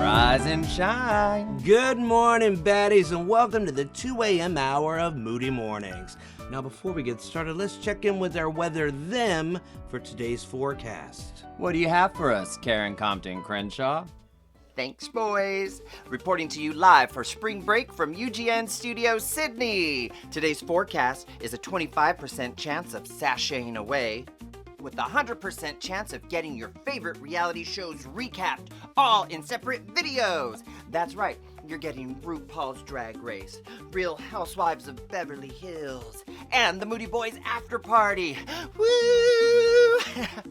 Rise and shine. Good morning, baddies, and welcome to the 2 a.m. hour of Moody Mornings. Now, before we get started, let's check in with our weather them for today's forecast. What do you have for us, Karen Compton Crenshaw? Thanks, boys. Reporting to you live for spring break from UGN Studio, Sydney. Today's forecast is a 25% chance of sashaying away, with a 100% chance of getting your favorite reality shows recapped, all in separate videos. That's right, you're getting RuPaul's Drag Race, Real Housewives of Beverly Hills, and the Moody Boys After Party. Woo!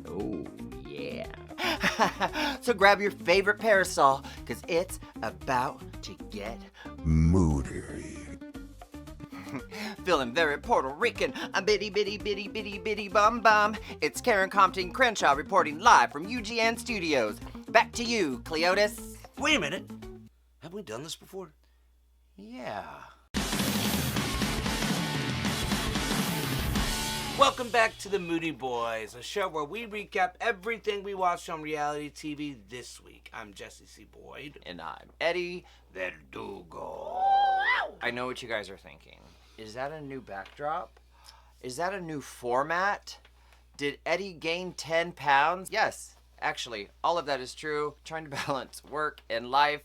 Oh, yeah. So grab your favorite parasol, because it's about to get moody. Feeling very Puerto Rican, a bitty bitty bitty bitty bitty bum bum. It's Karen Compton Crenshaw reporting live from UGN Studios. Back to you, Cleotis. Wait a minute. Have we done this before? Yeah. Welcome back to the Moody Boys, a show where we recap everything we watched on reality TV this week. I'm Jesse C. Boyd. And I'm Edi Verdugo. I know what you guys are thinking. Is that a new backdrop? Is that a new format? Did Edi gain 10 pounds? Yes, actually, all of that is true. Trying to balance work and life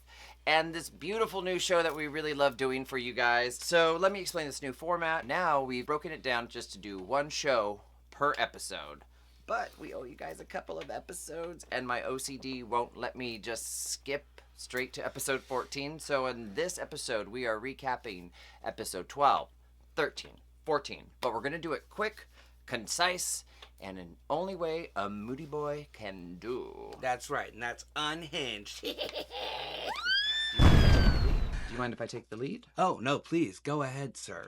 and this beautiful new show that we really love doing for you guys. So let me explain this new format. Now we've broken it down just to do one show per episode. But we owe you guys a couple of episodes, and my OCD won't let me just skip straight to episode 14. So in this episode, we are recapping episode 12, 13, 14. But we're going to do it quick, concise, and in only way a Moody boy can do. That's right, and that's unhinged. Do you mind if I take the lead? Oh, no, please, go ahead, sir.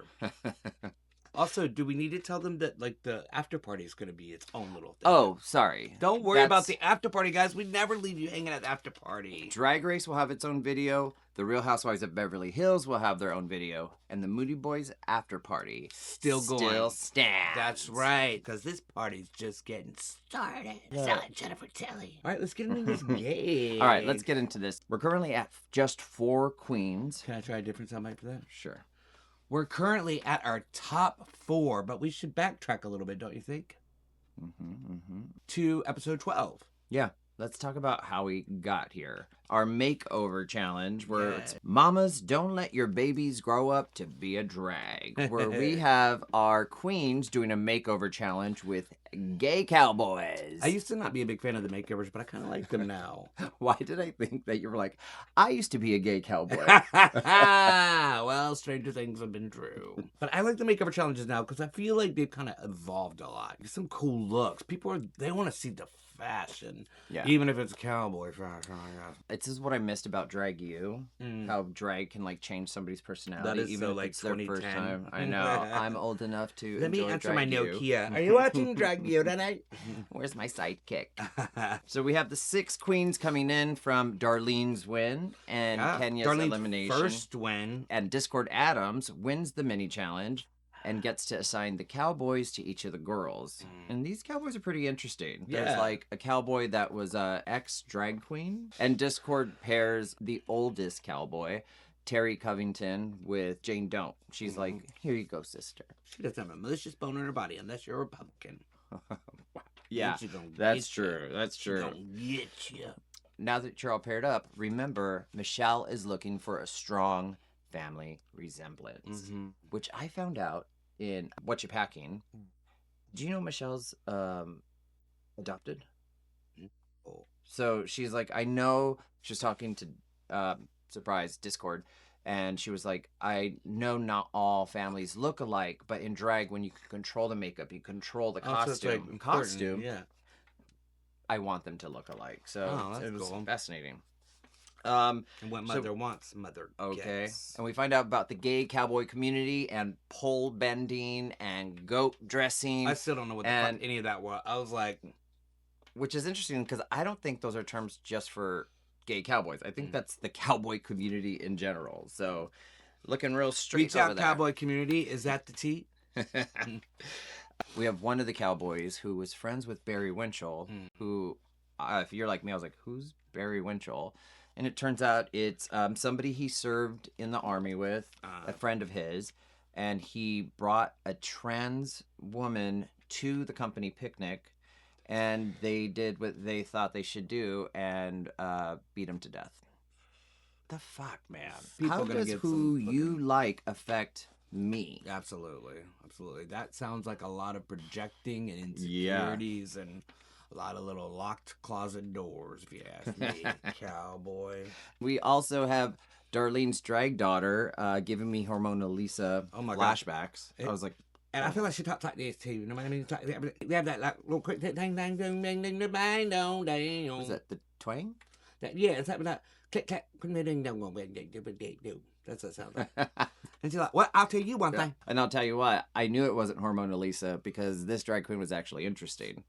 Also, do we need to tell them that, like, the after party is going to be its own little thing? Oh, sorry. Don't worry about the after party, guys. We never leave you hanging at the after party. Drag Race will have its own video. The Real Housewives of Beverly Hills will have their own video. And the Moody Boys After Party Still going. Still stands. That's right, because this party's just getting started. Yeah. Jennifer Tilly. All right, let's get into this game. All right, let's get into this. We're currently at just 4 queens. Can I try a different soundbite for that? Sure. We're currently at our top 4, but we should backtrack a little bit, don't you think? To episode 12. Yeah. Let's talk about how we got here. Our makeover challenge, where it's Mamas Don't Let Your Babies Grow Up to Be a Drag, where we have our queens doing a makeover challenge with gay cowboys. I used to not be a big fan of the makeovers, but I kind of like them now. Why did I think that you were like, I used to be a gay cowboy? Well, stranger things have been true. But I like the makeover challenges now because I feel like they've kind of evolved a lot. Some cool looks. People they want to see the fashion, even if it's cowboy fashion. This is what I missed about Drag U. How drag can like change somebody's personality, That is even so, if like, it's their first 2010. time. I know. I'm old enough to. Let me enjoy answer Drag my U. Nokia. Are you watching Drag U tonight? Where's my sidekick? So we have the 6 queens coming in from Darlene's win and Kenya's Darlene's elimination. First win. And Discord Adams wins the mini challenge and gets to assign the cowboys to each of the girls. And these cowboys are pretty interesting. There's like a cowboy that was a ex-drag queen. And Discord pairs the oldest cowboy, Terry Covington, with Jane Don't. She's like, here you go, sister. She doesn't have a malicious bone in her body unless you're a Republican. Yeah, that's true. That's true. Don't get you. Now that you're all paired up, remember, Michelle is looking for a strong family resemblance, which I found out in What You Packing. Do you know Michelle's adopted? Oh. So she's like, I know, she's talking to, surprise, Discord, and she was like, I know not all families look alike, but in drag, when you can control the makeup, you control the costume, yeah. I want them to look alike. So it was cool. Fascinating. And what mother wants, mother gets. And we find out about the gay cowboy community and pole bending and goat dressing. I still don't know what the fuck any of that was. I was like... Which is interesting because I don't think those are terms just for gay cowboys. I think that's the cowboy community in general. So looking real straight Reach out, cowboy community. Is that the tea? We have one of the cowboys who was friends with Barry Winchell, who if you're like me, I was like, who's Barry Winchell? And it turns out it's somebody he served in the army with, a friend of his, and he brought a trans woman to the company picnic, and they did what they thought they should do and beat him to death. The fuck, man? How does who you like affect me? Absolutely. That sounds like a lot of projecting and insecurities and a lot of little locked closet doors, if you ask me, cowboy. We also have Darlene's drag daughter giving me hormonal Lisa flashbacks. I was like, and I feel like she talks like this too. You know what I mean? We have that like little quick ding ding ding ding ding ding ding dong ding. Was that the twang? Yeah, it's like that click clack ding ding dong ding ding ding. That's what it sounds like. And she's like, "Well, I'll tell you one thing." And I'll tell you what, I knew it wasn't Hormona Lisa because this drag queen was actually interesting.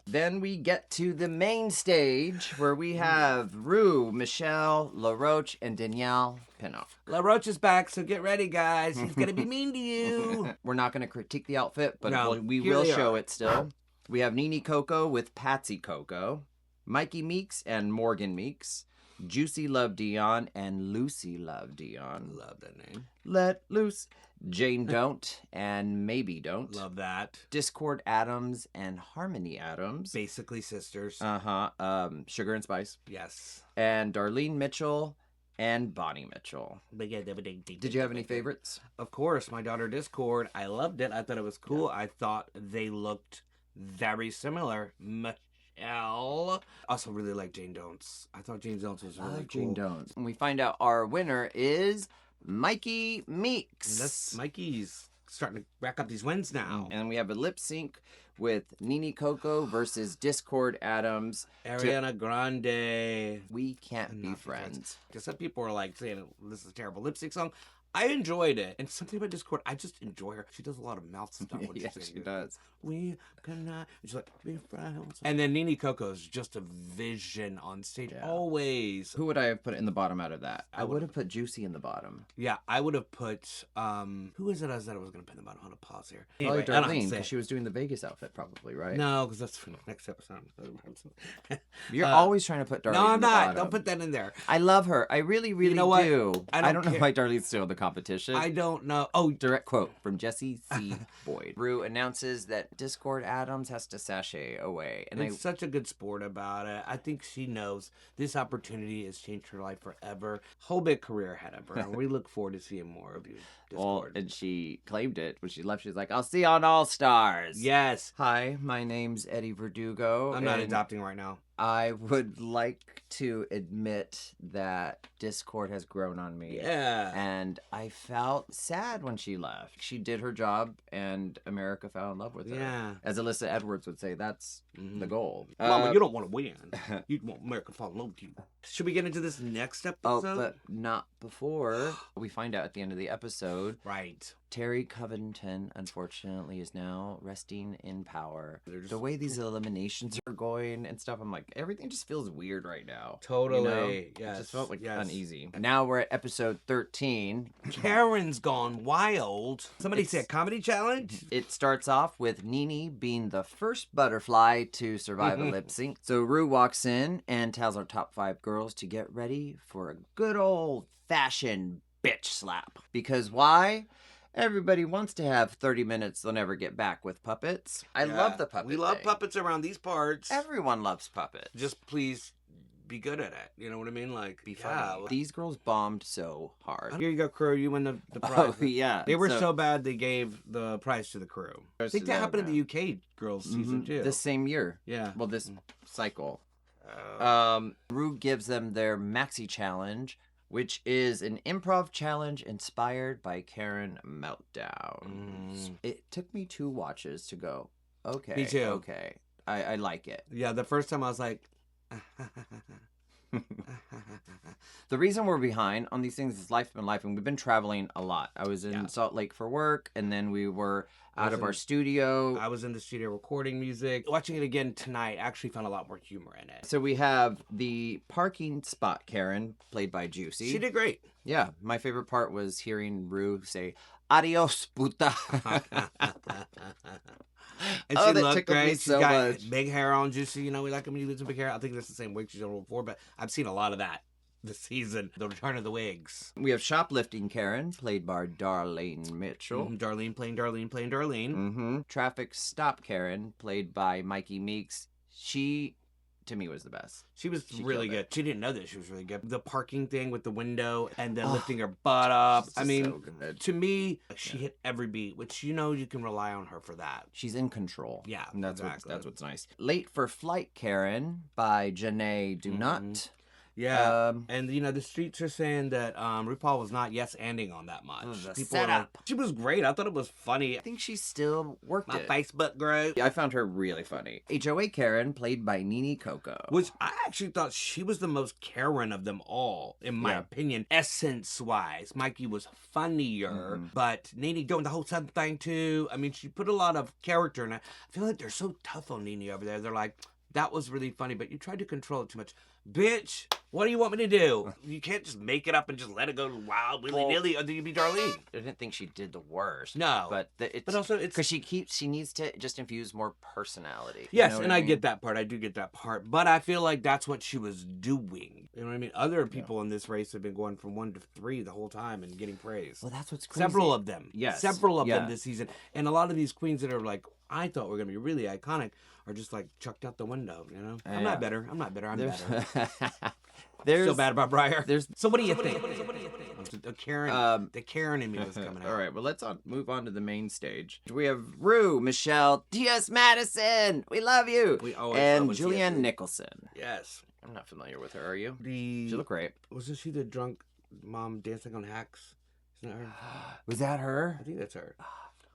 Then we get to the main stage where we have Rue, Michelle, LaRoche, and Danielle Pinot. LaRoche is back, so get ready, guys. He's going to be mean to you. We're not going to critique the outfit, but No, we here will they show are. it still. We have Nene Coco with Patsy Coco, Mikey Meeks and Morgan Meeks, Juicy Love Dion and Lucy Love Dion. Love that name. Let Loose, Jane Don't and Maybe Don't. Love that. Discord Adams and Harmony Adams. Basically sisters. Sugar and Spice. Yes. And Darlene Mitchell and Bonnie Mitchell. Did you have any favorites? Of course, my daughter Discord. I loved it. I thought it was cool. I thought they looked very similar. Also really like Jane Don'ts. I thought Jane Don'ts was really cool. Jane Don'ts. And we find out our winner is Mikey Meeks. That's Mikey's starting to rack up these wins now. And we have a lip sync with Nene Coco versus Discord Adams. Ariana Grande. We can't be friends. Because some people are like saying this is a terrible lip sync song. I enjoyed it. And something about Discord, I just enjoy her. She does a lot of mouth stuff. When Yeah, she's she does. We cannot. And she's like, be friends. And then Nene Coco is just a vision on stage. Yeah. Always. Who would I have put in the bottom out of that? I would would've- have put Juicy in the bottom. Yeah, I would have put, who is it I said I was going to put in the bottom? Hold on, pause here. Probably Anyway, I don't Darlene, say because it. she was doing the Vegas outfit, probably, right? No, because that's for the next episode. You're always trying to put Darlene No, I'm in the not. bottom. Don't put that in there. I love her. I really, really know what? do. I don't know care. why Darlene's still in the competition. I don't know. Oh, Direct quote from Jesse C. Boyd. Rue announces that Discord Adams has to sashay away. And it's such a good sport about it. I think she knows this opportunity has changed her life forever. Whole big career ahead of her. And we look forward to seeing more of you, Discord. and she claimed it when she left. She's like, I'll see you on All Stars. Yes. Hi, my name's Edi Verdugo. I'm not and adopting right now. I would like to admit that Discord has grown on me. Yeah. And I felt sad when she left. She did her job and America fell in love with her. Yeah. As Alyssa Edwards would say, that's the goal. Mama, you don't want to win. You want America to fall in love with you. Should we get into this next episode? Oh, but not before. We find out at the end of the episode. Right. Terry Covington, unfortunately, is now resting in power. The way these eliminations are going and stuff, I'm like, everything just feels weird right now. Totally. You know? Yes. It just felt like Yes. uneasy. Now we're at episode 13. Karen's gone wild. Somebody said comedy challenge? It starts off with Nene being the first butterfly to survive a lip sync. So Rue walks in and tells our top 5 girls to get ready for a good old fashioned bitch slap. Because why? Everybody wants to have 30 minutes they'll never get back with puppets. I love the puppet We love thing. puppets around these parts. Everyone loves puppets. Just please be good at it. You know what I mean? Like, Be funny. These girls bombed so hard. Here you go, crew. You win the prize. Oh, yeah. They were so bad they gave the prize to the crew. I think that happened in the UK girls season too. This same year. Yeah. Well, this cycle. Oh. Rue gives them their maxi challenge, which is an improv challenge inspired by Karen Meltdown. It took me 2 watches to go, okay. Me too. Okay. I like it. Yeah, the first time I was like, The reason we're behind on these things is life's been life, and we've been traveling a lot. I was in Salt Lake for work, and then we were out of our studio. I was in the studio recording music. Watching it again tonight, I actually found a lot more humor in it. So we have the parking spot Karen, played by Juicy. She did great. Yeah, my favorite part was hearing Rue say, "Adios, puta." And she that looked tickled me great. She's so got much. big hair on, Juicy. You know, we like them when you lose some big hair. I think that's the same wig she's on before, but I've seen a lot of that this season. The return of the wigs. We have shoplifting Karen, played by Darlene Mitchell. Darlene playing Darlene. Traffic stop Karen, played by Mikey Meeks. She, to me, was the best. She was really killed good. She didn't know that she was really good. The parking thing with the window and then lifting her butt up. I mean, so good. to me, she hit every beat, which you know you can rely on her for that. She's in control. Yeah, and that's exactly. what's nice. Late for Flight Karen by Janae Dunut. Yeah, and you know the streets are saying that RuPaul was not yes-anding on that much. People are like, she was great. I thought it was funny. I think she still worked My it. Facebook group. I found her really funny. HOA Karen, played by Nene Coco. Which I actually thought she was the most Karen of them all, in my opinion. Essence-wise, Mikey was funnier, but Nene doing the whole Southern thing too. I mean, she put a lot of character in it. I feel like they're so tough on Nene over there. They're like, that was really funny, but you tried to control it too much. Bitch, what do you want me to do? You can't just make it up and just let it go wild, willy-nilly, or do you be Darlene? I didn't think she did the worst. No. But also it's... because she needs to just infuse more personality. Yes, you know and what I get that part. I do get that part. But I feel like that's what she was doing. You know what I mean? Other people in this race have been going from 1 to 3 the whole time and getting praise. Well, that's what's crazy. Several of them. Yes. Several of them this season. And a lot of these queens that are like, I thought were going to be really iconic are just like chucked out the window, you know? I'm not better. I'm better. There's Still bad about Briar. So what do you think? The Karen in me was coming out. All right, well, let's move on to the main stage. We have Rue, Michelle, T.S. Madison. We love you. And Julianne Nicholson. Yes. I'm not familiar with her. Are you? She looked great. Wasn't she the drunk mom dancing on Hacks? Isn't that her? Was that her? I think that's her.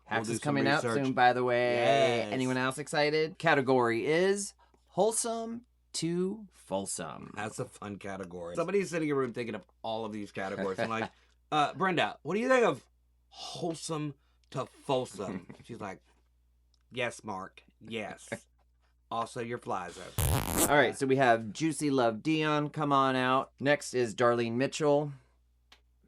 Hacks is coming out soon, by the way. Yes. Anyone else excited? Category is wholesome to fulsome. That's a fun category. Somebody's sitting in a room thinking of all of these categories. I'm like, Brenda, what do you think of wholesome to fulsome? She's like, yes, Mark. Yes. Also, your flies out. All right, so we have Juicy Love Dion, come on out. Next is Darlene Mitchell.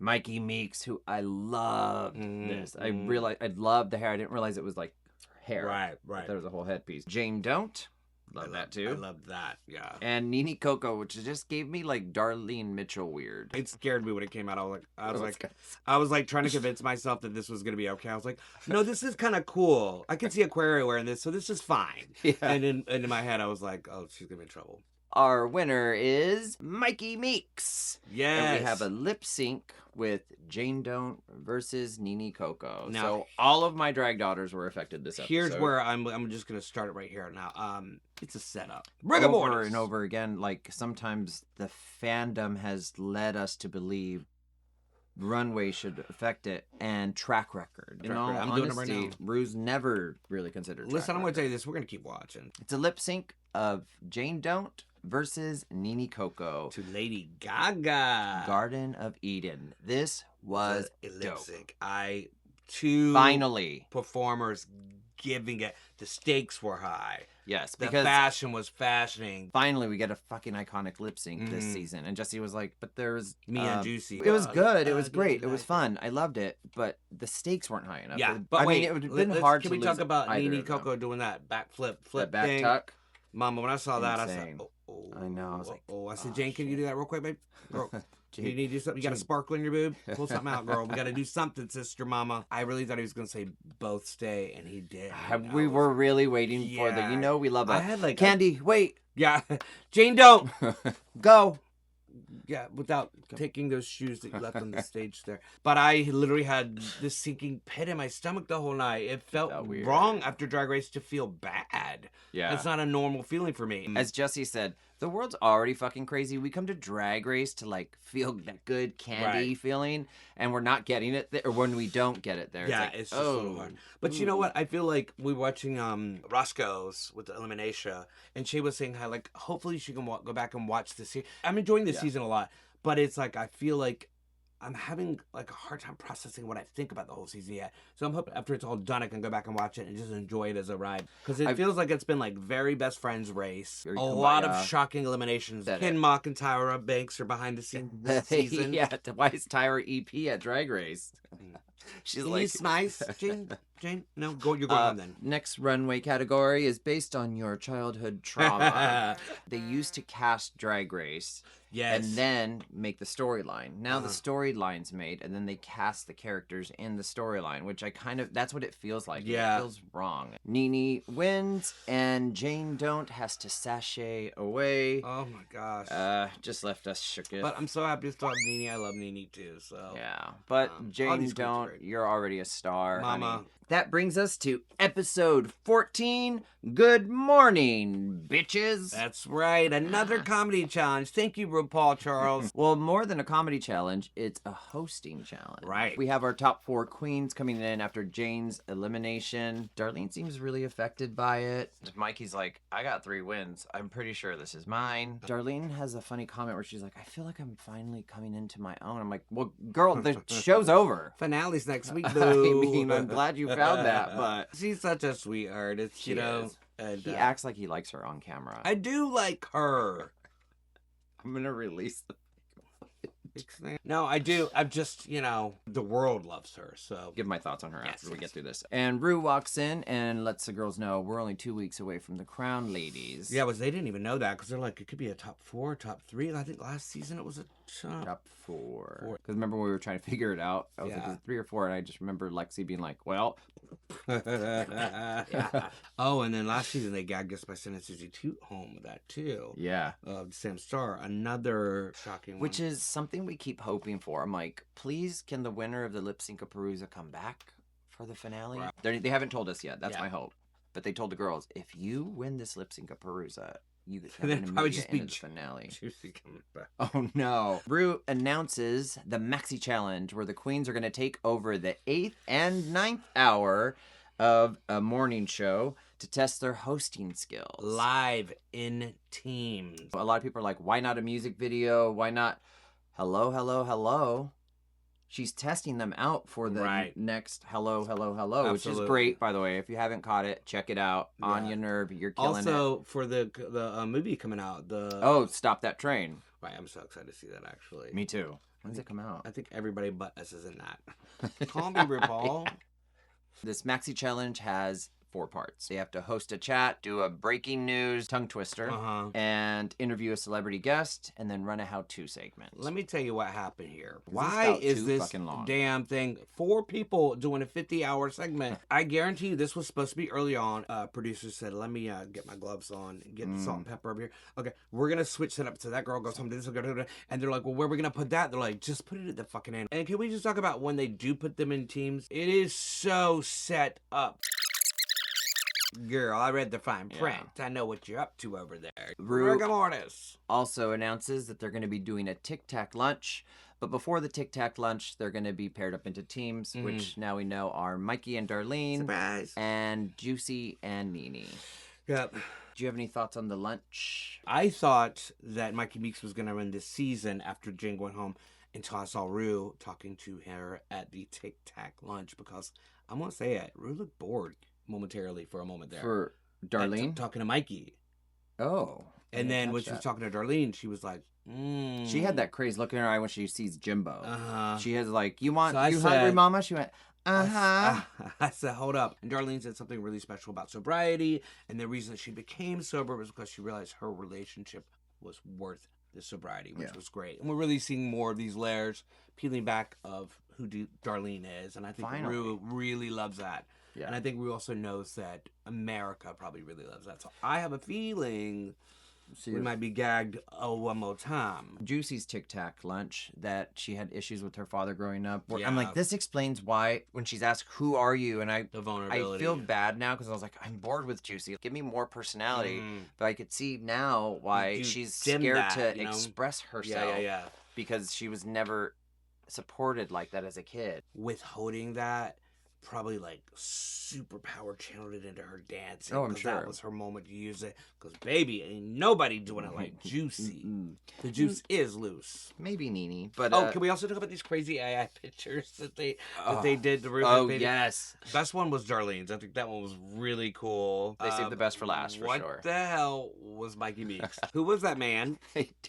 Mikey Meeks, who I loved this. I realized I loved the hair. I didn't realize it was like hair. Right. I thought it was a whole headpiece. Jane Don't. Love that too. I love that, yeah. And Nene Coco, which just gave me like Darlene Mitchell weird. It scared me when it came out. I was like trying to convince myself that this was gonna be okay. I was like, no, this is kind of cool. I can see Aquaria wearing this, so this is fine. Yeah. And in my head, I was like, oh, she's gonna be in trouble. Our winner is Mikey Meeks. Yes. And we have a lip sync with Jane Don't versus Nene Coco. Now, so all of my drag daughters were affected this episode. Here's where I'm just gonna start it right here now. It's a setup. Over and over again, like sometimes the fandom has led us to believe runway should affect it and track record. In all I'm honesty, doing it right now. Rue's never really considered. Listen, I'm going to tell you this. We're going to keep watching. It's a lip sync of Jane Don't versus Nene Coco to Lady Gaga. Garden of Eden. This was a lip dope. sync. Two Finally performers giving it. The stakes were high. Yes, the because fashion was fashioning. Finally, we get a fucking iconic lip sync this season. And Jesse was like, but there's... Me and Juicy. It was good. It was great. It was fun. I loved it. But the stakes weren't high enough. Yeah, but I mean, it would have been hard to lose. Can we talk about either Nene of them. Coco doing that backflip That back thing? tuck? Mama, when I saw that, Insane. I said, oh. I know. I was like, I said, Jane, can you do that real quick, babe? Girl, you need to do something? You got a sparkle in your boob? Pull something out, girl. We got to do something, sister mama. I really thought he was going to say both stay, and he did. We were really waiting for the, we love I had like Candy, wait. Yeah. Jane, don't. Go. Yeah, without taking those shoes that you left on the stage there. But I literally had this sinking pit in my stomach the whole night. It felt wrong after Drag Race to feel bad. Yeah. It's not a normal feeling for me. As Jesse said, The world's already fucking crazy. We come to Drag Race to like feel that good candy feeling, and we're not getting it there. Or when we don't get it there, It's just a little hard. But you know what? I feel like we were watching Roscoe's with the Elimination, and she was saying how like hopefully she can go back and watch this season. I'm enjoying this season a lot, but it's like I feel like I'm having like a hard time processing what I think about the whole season yet. So I'm hoping after it's all done, I can go back and watch it and just enjoy it as a ride. Because it feels like it's been like very best friends race. A lot of shocking eliminations. Ken Mock and Tyra Banks are behind the scenes this season. Yeah, why is Tyra EP at Drag Race? She's like, nice, Jane. No, you're going on then. Next runway category is based on your childhood trauma. They used to cast Drag Race. Yes. And then make the storyline. Now the storyline's made, and then they cast the characters in the storyline, which that's what it feels like. Yeah. It feels wrong. Nene wins, and Jane Don't has to sashay away. Oh my gosh. Just left us shooketh. But I'm so happy to still have Nene. I love Nene too, so. Yeah. But Jane Don't, you're already a star. Mama. Honey. That brings us to episode 14. Good morning, bitches. That's right. Another comedy challenge. Thank you, RuPaul Charles. Well, more than a comedy challenge, it's a hosting challenge. Right. We have our top 4 queens coming in after Jane's elimination. Darlene seems really affected by it. Mikey's like, I got 3 wins. I'm pretty sure this is mine. Darlene has a funny comment where she's like, I feel like I'm finally coming into my own. I'm like, well, girl, the show's over. Finale's next week, boo. I mean, I'm glad you found that, but she's such a sweetheart. It's, you know. And, he acts like he likes her on camera. I do like her. I'm gonna release the No, I do. I'm just, the world loves her, so. Give my thoughts on her after we get through this. And Rue walks in and lets the girls know we're only 2 weeks away from the crown, ladies. Yeah, they didn't even know that because they're like, it could be a top 4, top 3. I think last season it was a top 4. Because remember when we were trying to figure it out? I was like, it was 3 or 4, and I just remember Lexi being like, well. Oh, and then last season they gagged us by sending Susie Toot home with that too. Yeah. Sam Starr, another shocking one. Which is something we keep hoping for. I'm like, please, can the winner of the Lip Sync Palooza come back for the finale? Right. They haven't told us yet. That's my hope. But they told the girls, if you win this Lip Sync Palooza, you have an immediate end of the finale. Juicy coming back. Oh no. Rue announces the Maxi Challenge, where the queens are going to take over the 8th and 9th hour of a morning show to test their hosting skills. Live in teams. A lot of people are like, why not a music video? Why not hello, hello, hello? She's testing them out for the next hello, hello, hello, Absolutely. Which is great, by the way. If you haven't caught it, check it out. Anya Nerve, you're killing it. Also, for the movie coming out, Stop That Train. Right, I'm so excited to see that, actually. Me too. When does it come out? I think everybody but us is in that. Call me, RuPaul. This Maxi Challenge has 4 parts. They have to host a chat, do a breaking news tongue twister, and interview a celebrity guest, and then run a how-to segment. Let me tell you what happened here. Why is this damn thing 4 people doing a 50-hour segment? I guarantee you this was supposed to be early on. Producers said, let me get my gloves on, get the salt and pepper over here. Okay, we're going to switch that up. So that girl goes home to this, and they're like, well, where are we going to put that? They're like, just put it at the fucking end. And can we just talk about when they do put them in teams? It is so set up. Girl, I read the fine print. Yeah. I know what you're up to over there. Rigor mortis. Also announces that they're going to be doing a Tic Tac lunch. But before the Tic Tac lunch, they're going to be paired up into teams, which now we know are Mikey and Darlene. Surprise. And Juicy and Nene. Yep. Do you have any thoughts on the lunch? I thought that Mikey Meeks was going to win this season after Jane went home until I saw Rue talking to her at the Tic Tac lunch because I'm going to say it. Rue looked bored momentarily for a moment there. For Darlene? Talking to Mikey. Oh. And then when she was talking to Darlene, she was like, She had that crazy look in her eye when she sees Jimbo. Uh-huh. She has like, you hungry, mama? She went, I said, hold up. And Darlene said something really special about sobriety. And the reason that she became sober was because she realized her relationship was worth the sobriety, which was great. And we're really seeing more of these layers peeling back of who Darlene is. And I think Rue really loves that. Yeah. And I think Rue also knows that America probably really loves that. So I have a feeling we might be gagged one more time. Juicy's Tic Tac lunch that she had issues with her father growing up. Yeah. I'm like, this explains why when she's asked, who are you? And The vulnerability. I feel bad now because I was like, I'm bored with Juicy. Give me more personality. But I could see now why she's scared to express herself. Yeah. Because she was never supported like that as a kid. Withholding that, probably like superpower channeled it into her dancing. Oh, I'm sure. That was her moment to use it. Because baby, ain't nobody doing it like Juicy. The juice is loose. Maybe Nene, but can we also talk about these crazy AI pictures that they did to RuPaul? Oh yes, best one was Darlene's. I think that one was really cool. They saved the best for last, for sure. What the hell was Mikey Meeks? Who was that man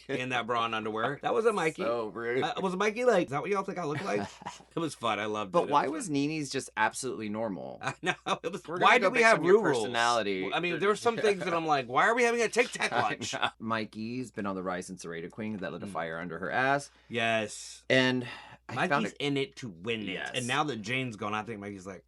in that bra and underwear? That wasn't Mikey. So rude. Was Mikey like? Is that what y'all think I look like? It was fun. I loved it. But why was Nene's just absolutely normal? I know. It was. We're Why gonna do go we based have on your rules? personality. I mean, there were some things that I'm like, why are we having a Tic Tac lunch? Mikey's been on the rise since Serena Queen that lit a fire under her ass. Yes. And Mikey's in it to win it. Yes. And now that Jane's gone, I think Mikey's like,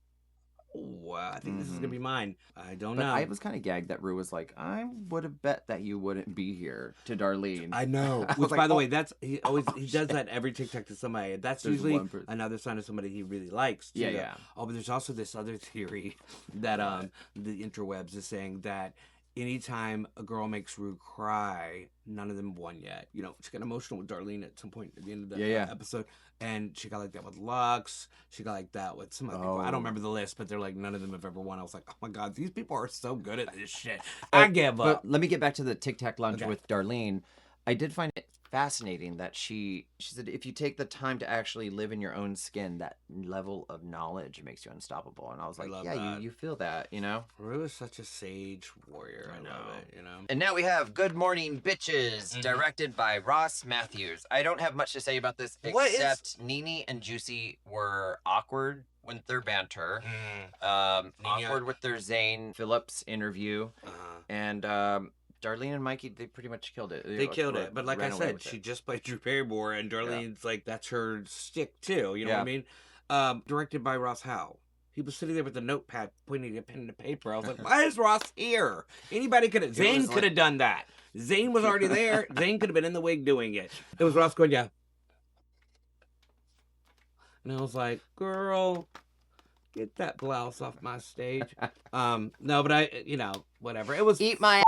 oh, I think this is going to be mine. I don't know. I was kind of gagged that Rue was like, I would have bet that you wouldn't be here to Darlene. I know. Which, by the way, he does that every TikTok to somebody. That's There's usually another sign of somebody he really likes. Too. Yeah. Oh, but there's also this other theory that the interwebs is saying that anytime a girl makes Rue cry, none of them won yet. You know, she got emotional with Darlene at some point at the end of the episode. And she got like that with Lux. She got like that with some other people. I don't remember the list, but they're like, none of them have ever won. I was like, oh my God, these people are so good at this shit. I give up. But let me get back to the Tic Tac lunch with Darlene. I did find it fascinating that she said if you take the time to actually live in your own skin, that level of knowledge makes you unstoppable. And I was like, you feel that, you know? Rue is such a sage warrior. I love it, you know? And now we have Good Morning Bitches, directed by Ross Matthews. I don't have much to say about this except Nene and Juicy were awkward with their banter, awkward with their Zane Phillips interview, and Darlene and Mikey, they pretty much killed it. They killed it. But like I said, she just played Drew Barrymore, and Darlene's like, that's her stick too. You know what I mean? Directed by Ross Howe. He was sitting there with a notepad, pointing a pen to paper. I was like, why is Ross here? Anybody could have. Zane could have done that. Zane was already there. Zane could have been in the wig doing it. It was Ross going, yeah. And I was like, girl, get that blouse off my stage. No, but whatever. It was. Eat my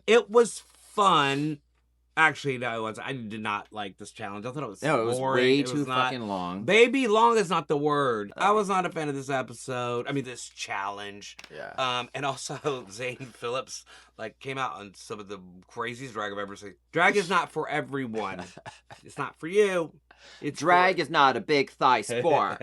It was fun. Actually, no, it was. I did not like this challenge. I thought it was boring. It was way too fucking long. Baby, long is not the word. I was not a fan of this episode. I mean, this challenge. Yeah. And also, Zane Phillips came out on some of the craziest drag I've ever seen. Drag is not for everyone. It's not for you. Drag is not a big thigh sport.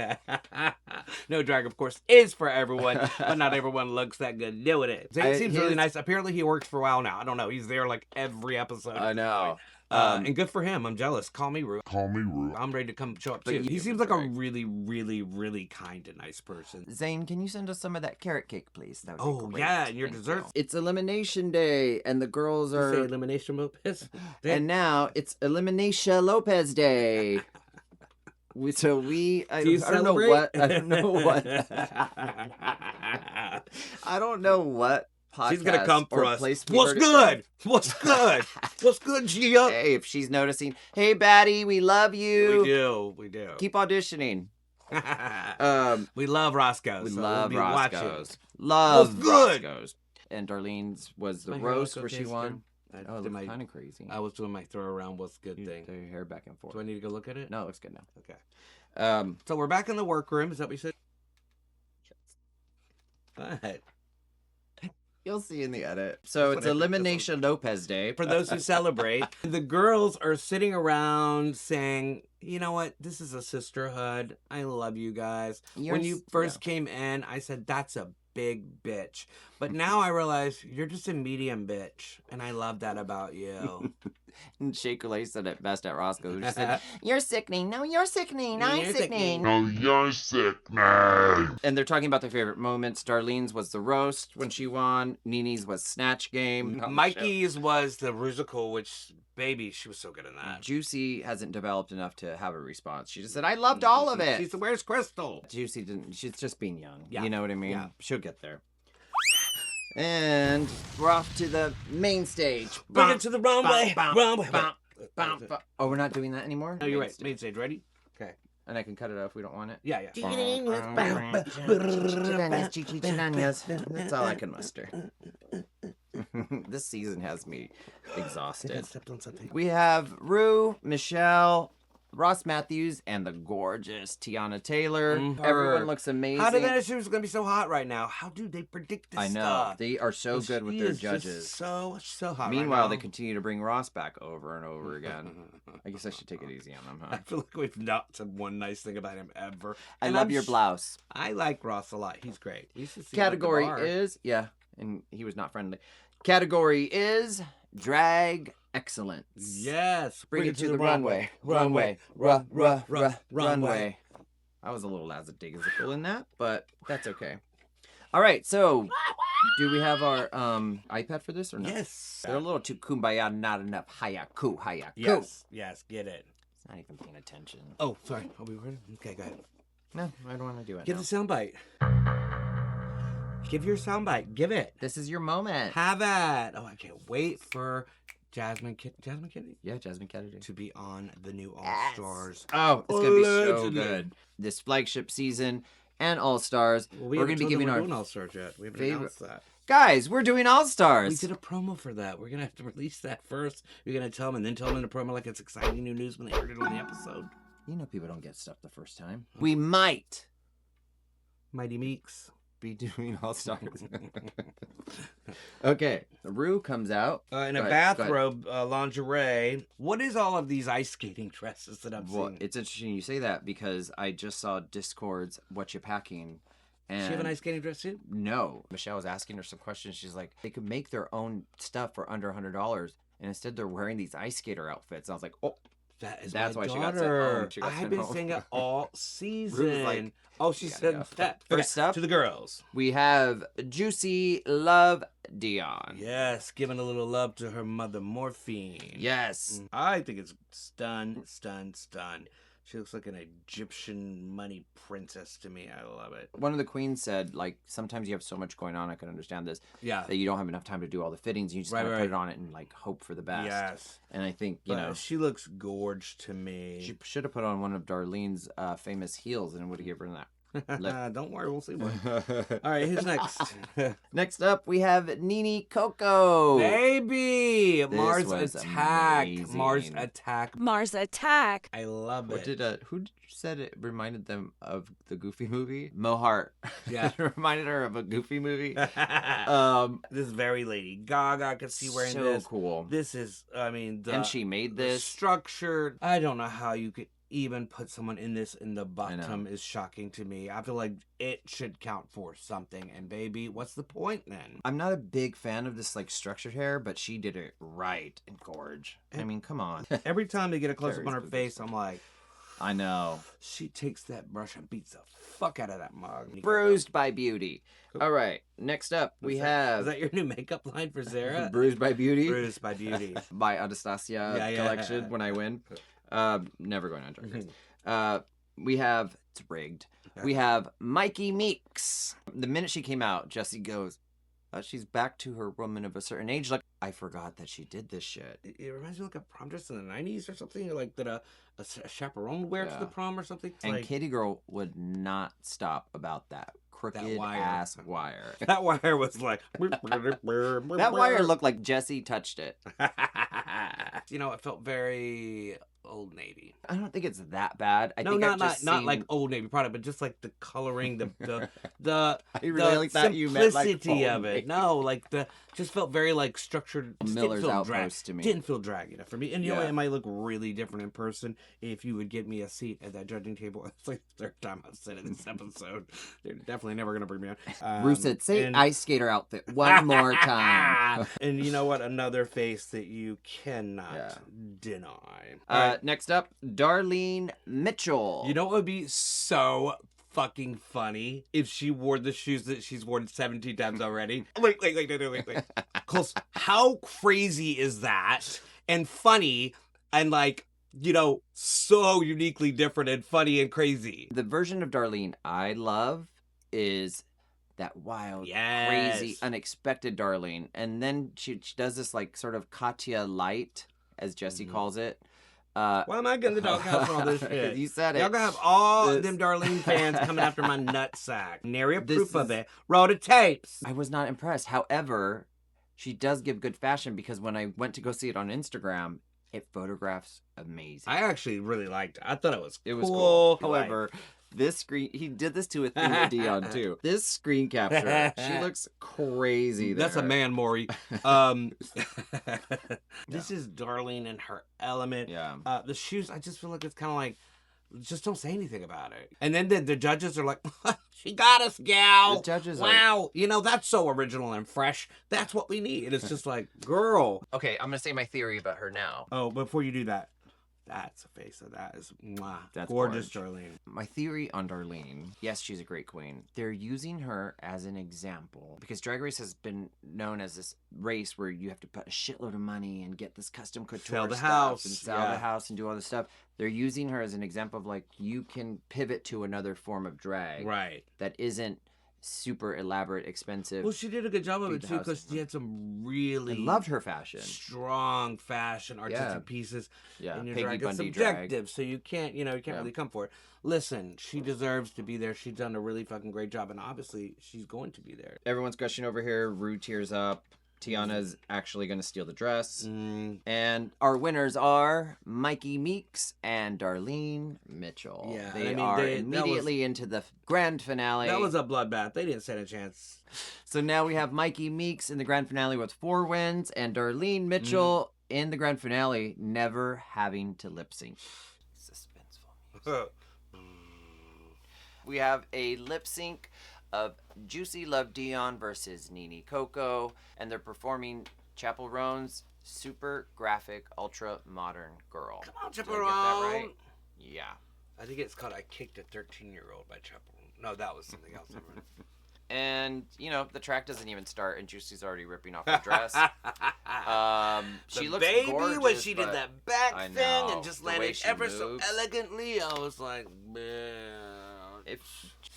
No, drag, of course, is for everyone, but not everyone looks that good doing it. Zane seems really nice. Apparently, he works for a while now. I don't know. He's there every episode. I know. And good for him. I'm jealous. Call me Rue. I'm ready to come show up too. He seems like a really, really, really kind and nice person. Zane, can you send us some of that carrot cake, please? That would be great. Yeah, and your desserts. It's Elimination Day, and the girls are... You say Elimination Lopez? And now it's Elimination Lopez Day. I don't know what. I don't know what podcast. She's gonna come for us. What's good? What's good? What's good, Gia? Hey, if she's noticing, hey, baddie, we love you. We do. Keep auditioning. We love Roscoe's. We love Roscoe's. Love good. Roscoe's. And Darlene's was the roast where she won. It was kind of crazy. I was doing my throw around what's good thing. Throw your hair back and forth. Do I need to go look at it? No, it looks good now. Okay. So we're back in the workroom. Is that what you said? What? You'll see in the edit. So it's Elimination Lopez Day. For those who celebrate, the girls are sitting around saying, you know what? This is a sisterhood. I love you guys. When you first came in, I said, that's a big bitch. But now I realize you're just a medium bitch. And I love that about you. And Shake Lay said it best at Roscoe. She said, you're sickening. No, you're sickening. I'm sickening. No, you're sickening. And they're talking about their favorite moments. Darlene's was the roast when she won. Nene's was Snatch Game. Mikey's was the musical, which, baby, she was so good in that. Juicy hasn't developed enough to have a response. She just said, I loved all of it. She said, where's Crystal? Juicy didn't. She's just being young. Yeah. You know what I mean? Yeah. She'll get there. And we're off to the main stage. Bring it to the runway. Runway. Oh, we're not doing that anymore? No, you're right. Main stage. Ready? Okay. And I can cut it off if we don't want it. Yeah, yeah. That's all I can muster. This season has me exhausted. We have Rue, Michelle, Ross Matthews, and the gorgeous Tiana Taylor. Everyone looks amazing. How did they know she was going to be so hot right now? How do they predict this I know. stuff? They are so good with their judges. So hot. Meanwhile, right they continue to bring Ross back over and over again. I guess I should take it easy on them, huh? I feel like we've not said one nice thing about him ever. I love your blouse. I like Ross a lot. He's great. We should see Category is, and he was not friendly. Category is drag excellence. Yes. Bring it to the runway. Runway. Runway. I was a little lackadaisical in that, but that's okay. All right, so do we have our iPad for this or no? Yes. They're a little too kumbaya, not enough hayaku. Yes, get it. It's not even paying attention. Oh, sorry. Are we ready? Okay, go ahead. No, I don't want to do it. Give the soundbite. Give your soundbite. Give it. This is your moment. Have it. Oh, I can't wait for Jasmine Kennedy? Yeah, Jasmine Kennedy. To be on the new All Stars. Oh, it's going to be so good. This flagship season and All Stars. Well, we're going to be giving our doing All Stars yet. We haven't announced that. Guys, we're doing All Stars. We did a promo for that. We're going to have to release that first. We're going to tell them and then tell them in the promo like it's exciting new news when they heard it on the episode. You know people don't get stuff the first time. We might. Mighty Meeks. Be doing All Stars. Okay, Rue comes out in a bathrobe, lingerie. What is all of these ice skating dresses that I'm seeing? It's interesting you say that because I just saw Discord's What You Packing. And does she have an ice skating dress too? No. Michelle was asking her some questions. She's like, they could make their own stuff for under $100, and instead they're wearing these ice skater outfits. And I was like, oh. That's why daughter. she got sent home. I've been saying it all season. Like, she said that. First up, to the girls. We have Juicy Love Dion. Yes, giving a little love to her mother, Morphine. Yes. I think it's stun. She looks like an Egyptian money princess to me. I love it. One of the queens said, like, sometimes you have so much going on, I can understand this. Yeah. That you don't have enough time to do all the fittings. You just gotta put it on it and, like, hope for the best. Yes. And I think, you know. She looks gorge to me. She should have put on one of Darlene's famous heels and it would have given her that. Don't worry, we'll see one. All right, who's next? Next up, we have Nene Coco. Baby! Mars Attack. Amazing. Mars Attack. I love it. What did who said it reminded them of the Goofy movie? Mo Hart. Yeah. It reminded her of a Goofy movie. This is very Lady Gaga. Could see wearing this. So cool. This is, I mean, and she made this structured. I don't know how you could even put someone in this in the bottom is shocking to me. I feel like it should count for something. And baby, what's the point then? I'm not a big fan of this like structured hair, but she did it right and gorge. I mean, come on. Every time they get a close up on her face, I'm like, I know. She takes that brush and beats the fuck out of that mug. Bruised by beauty. All right, next up we have. Is that your new makeup line for Sarah? Bruised by beauty. Bruised by beauty. By Anastasia collection when I win. Never going on Drag Race. We have, it's rigged. We have Mikey Meeks. The minute she came out, Jessie goes, she's back to her woman of a certain age. Like, I forgot that she did this shit. It reminds me of like a prom dress in the 90s or something, like that a chaperone would wear to the prom or something. And like, Katie Girl would not stop about that crooked ass wire. That wire was like... That wire looked like Jessie touched it. You know, it felt very... Old Navy. I don't think it's that bad. I think not like Old Navy product, but just like the coloring, the I really thought you meant like simplicity of it. No, like just felt very like structured. Miller's Outpost to me. Didn't feel draggy enough for me. And you know what? It might look really different in person if you would get me a seat at that judging table. It's like the third time I've said it this episode. They're definitely never gonna bring me on. Bruce said, "Say ice skater outfit one more time." And you know what? Another face that you cannot deny. Next up, Darlene Mitchell. You know what would be so fucking funny if she wore the shoes that she's worn 17 times already? Wait. Cause how crazy is that? And funny and like, you know, so uniquely different and funny and crazy. The version of Darlene I love is that wild, Yes. crazy, unexpected Darlene. And then she does this like sort of Katya light, as Jesse calls it. Why am I getting the doghouse for all this shit? You said it. Y'all gonna have all This- them Darlene fans coming after my nutsack. Nary a This proof of is- it. Roll the tapes. I was not impressed. However, she does give good fashion because when I went to go see it on Instagram, it photographs amazing. I actually really liked it. I thought it was cool. It was cool. However, this screen, he did this to Athena Dion too. This screen capture, she looks crazy there. That's a man, Maury. This is Darlene in her element. Yeah. The shoes, I just feel like it's kind of like, just don't say anything about it. And then the judges are like, she got us, gal. The judges are- wow. You know, that's so original and fresh. That's what we need. And it's just like, girl. Okay, I'm gonna say my theory about her now. Oh, before you do that, that's a face of that is mwah, That's gorgeous, gorge. Darlene. My theory on Darlene, yes, she's a great queen. They're using her as an example because Drag Race has been known as this race where you have to put a shitload of money and get this custom couture Sell the stuff house, and sell yeah. the house and do all this stuff. They're using her as an example of like you can pivot to another form of drag Right. that isn't super elaborate, expensive. Well, she did a good job of Beat it the too house. because she had some I really loved her fashion. strong fashion, artistic Yeah. pieces. Yeah, And your Peggy drag is Bundy subjective, drag. so you can't really come for it. Listen, she deserves to be there. She's done a really fucking great job, and obviously she's going to be there. Everyone's gushing over here. Rue tears up. Tiana's actually going to steal the dress. And our winners are Mikey Meeks and Darlene Mitchell. Yeah, They I mean, are that was- immediately into the grand finale. That was a bloodbath. They didn't stand a chance. So now we have Mikey Meeks in the grand finale with 4 wins, and Darlene Mitchell in the grand finale, never having to lip sync. Suspenseful. We have a lip sync of Juicy Love Dion versus Nene Coco, and they're performing Chapel Roan's Super Graphic Ultra Modern Girl. Come on, Did I Chapel get that Roan. right? Yeah. I think it's called I Kicked a 13-Year-Old by Chapel. No, that was something else. And, you know, the track doesn't even start, and Juicy's already ripping off her dress. She The looks baby gorgeous, when she did but that back I thing know, and just the way landed she ever so moves. elegantly. I was like, man. If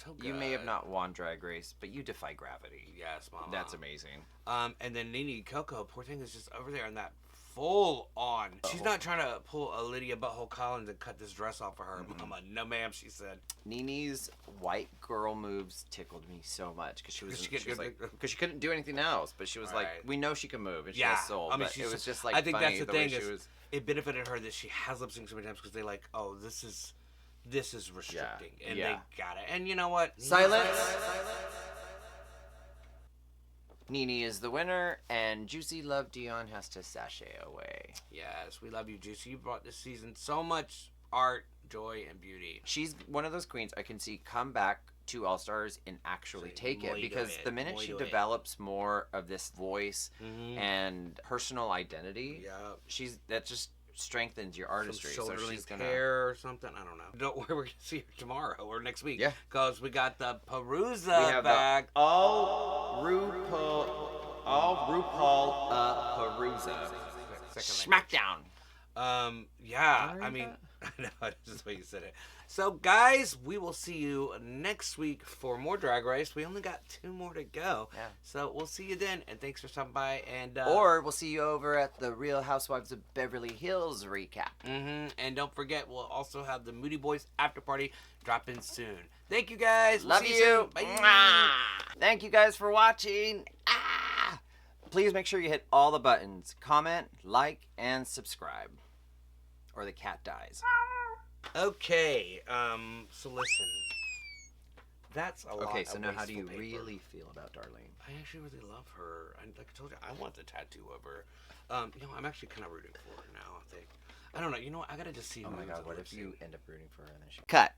So you may have good. not won Drag Race, but you defy gravity. Yes, mama. That's amazing. And then Nene Coco, poor thing, is just over there in that full on. She's not trying to pull a Lydia Butthole Collins and cut this dress off of her. Mama, no ma'am, she said. Nene's white girl moves tickled me so much because she was, 'Cause she she was could- like, because she couldn't do anything else, but she was like, Right. we know she can move and she Yeah, has soul. I mean, but she's it was so- just like I think funny that's the way thing she is was. it benefited her that she has lip synced so many times because they like, oh, this is restricting, and yeah. they got it. And you know what? Silence. Nene is the winner, and Juicy Love Dion has to sashay away. Yes, we love you, Juicy. You brought this season so much art, joy, and beauty. She's one of those queens I can see come back to All Stars and actually Sí, take muy it because good, the minute muy she good. develops more of this voice Mhm. and personal identity, Yeah. that just strengthens your Some artistry. So shoulder she's length gonna. hair or something. I don't know. Don't worry, we're gonna see her tomorrow or next week. Yeah. Because we got the Perusa We have back. the all RuPaul Perusa Smackdown. Yeah. Did I I read mean, I know that's just the way you said it. So, guys, we will see you next week for more Drag Race. We only got 2 more to go. Yeah. So we'll see you then. And thanks for stopping by. And Or we'll see you over at the Real Housewives of Beverly Hills recap. And don't forget, we'll also have the Moody Boys after party dropping soon. Thank you guys. We'll Love see you. soon. Bye. Mwah. Thank you guys for watching. Please make sure you hit all the buttons. Comment, like, and subscribe. Or the cat dies. Okay. So listen. That's a lot. Okay, so of now how do wasteful you paper. really feel about Darlene? I actually really love her. Like I told you, I want the tattoo of her. I'm actually kind of rooting for her now. I think. I don't know. You know what? I gotta just see. Oh who my wins god, the what lip if you sync. end up rooting for her and then she... Cut.